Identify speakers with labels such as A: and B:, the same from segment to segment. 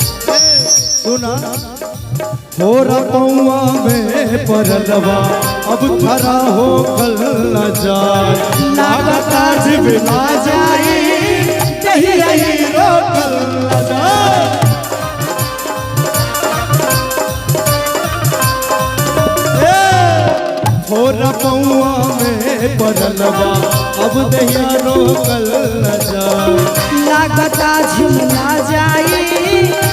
A: सुना हो रपौआ में परलवा अब खरा हो कल न जाए लागता जिबला जाए कहीं रही रो कल न जाए हो रपौआ में परलवा अब दहिया रो कल न जाए
B: लागता झिमला जाई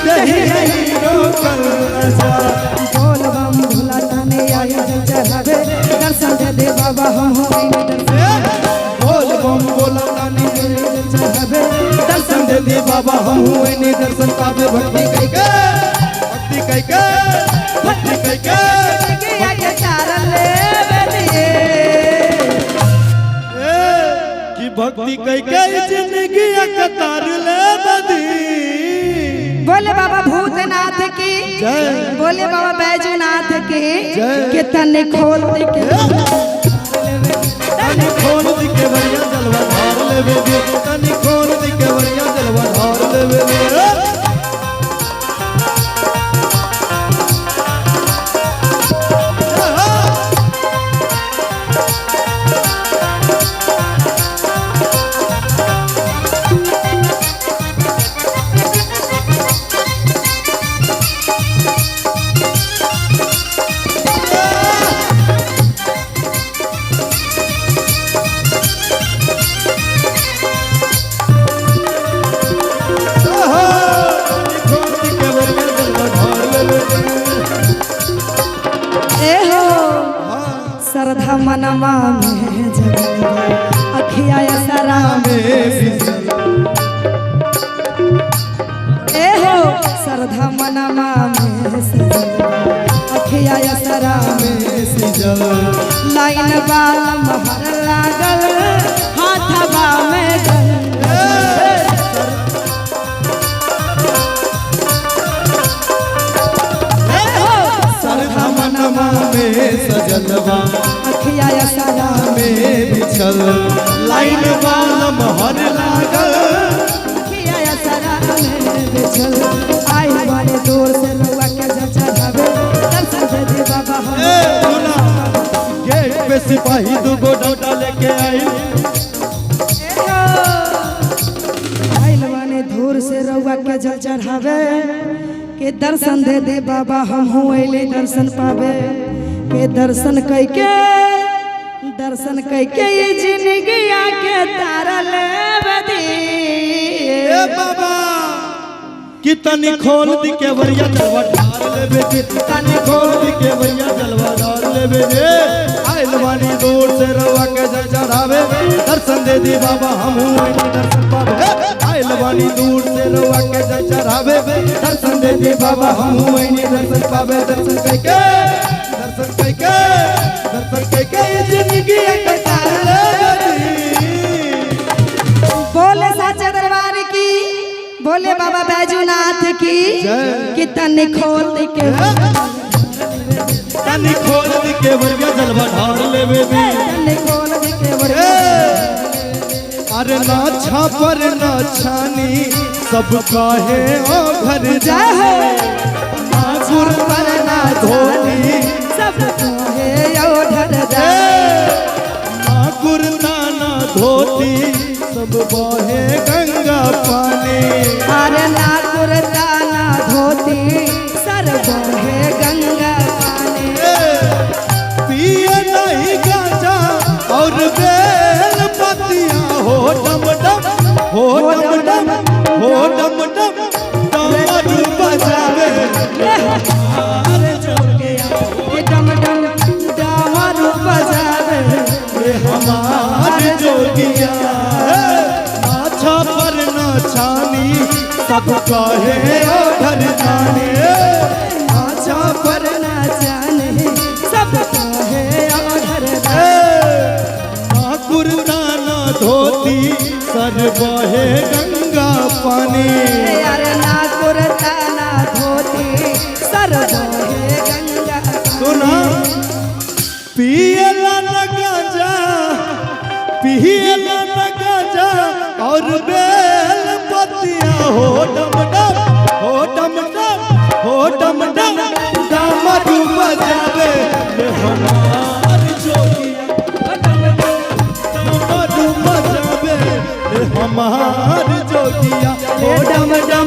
A: कहीं रही रो कल न जाए
B: बोल बम भोला तने आया चढ़ावे दर्शन दे दे बाबा हम
A: बोल बम बोला ताने
B: चढ़ावे
A: दर्शन दे दे बाबा हम ने दर्शन पावे भक्ति कई के भक्ति कई के
B: आगे चारण ले बेदिए
A: कि भक्ति कई के जिंदगी कतार ले बदी
B: बोले बाबा भूतनाथ की
A: जय
B: बोले बाबा बैजूनाथ की
A: जय
B: के तने खोल दे के
A: तनी खोल दी के बढ़िया जलवा धार लेवे दे तनी खोल दी के बढ़िया जलवा धार लेवे दे
B: श्रद्धा मनमा में जगल अखिया सरा ए हो श्रद्धा मनमा में सजल अखिया सरा
A: में सिजल
B: लाइन बाल महर लागल हाथवा में
A: श्रद्धा मनमा में सजलवा
B: अखिया सरा
A: में बिछल लाइन बाल महर लागल
B: अखिया सरा में बिछल आई वाले दूर से रुआ के चढ़ावे दर्शन दे दे बाबा हम
A: गेट पे सिपाही दुगो डंडा लेके आई
B: आइलवाने धूर से रउआ के जल चढ़ावे के दर्शन दे दे बाबा हम अइले दर्शन पावे के दर्शन कैके ये जिंदगी के तारा ले बदी
A: ए बाबा कि तनी खोल दी के वरिया जलवा ढार लेवे दे तनी खोल दी के वरिया जलवा ढार लेवे दे आइलवानी दूर से रवा के जल चढ़ावे दर्शन दे दी बाबा हम दर्शन पावे आइलवानी दूर से रवा के जल चढ़ावे दर्शन दे दी बाबा हम दर्शन पावे दर्शन कैके ये जिंदगी के तार
B: बोले साचे दरबार की बोले बाबा बैजूनाथ की कि तनी खोल दे के
A: तनी खोल दी के वरिया जलवा ढार लेवे दे
B: तनी खोल दे के
A: अरे ना छापर ना छानी सब काहे ओ घर
B: जाए
A: ना गुर पर ना धोनी
B: सब कहे ओ घर जाए
A: ना गुर ना धोती सब बहे गंगा पानी
B: अरे ना कुर्ता ना धोती सर बहे गंगा पानी
A: पिए नहीं गांजा और बेल पतिया हो डम डम हो डम डम हो डम डम डमरू बजावे
B: अरे जोगे ये डम डम डमरू बजावे
A: ये हमारे जोगिया नाछा पर ना छानी सब कहे ओ घर जाने
B: आजा पर ना जाने सब कहे ओ घर
A: ना कुर्ता ना धोती सर बहे गंगा पानी
B: अरे ना कुर्ता ना धोती सर बहे गंगा
A: सुना पियला न गांजा पियला न गांजा और बेल पतिया हो डम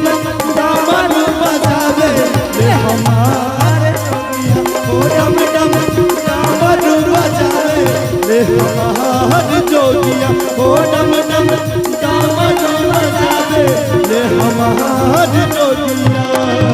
A: डम डमरू बजावे ले हमारे जोगिया ओ डम डम डमरू बजावे ले हमारे जोगिया ओ डम डम डमरू बजावे ले हमारे जोगिया।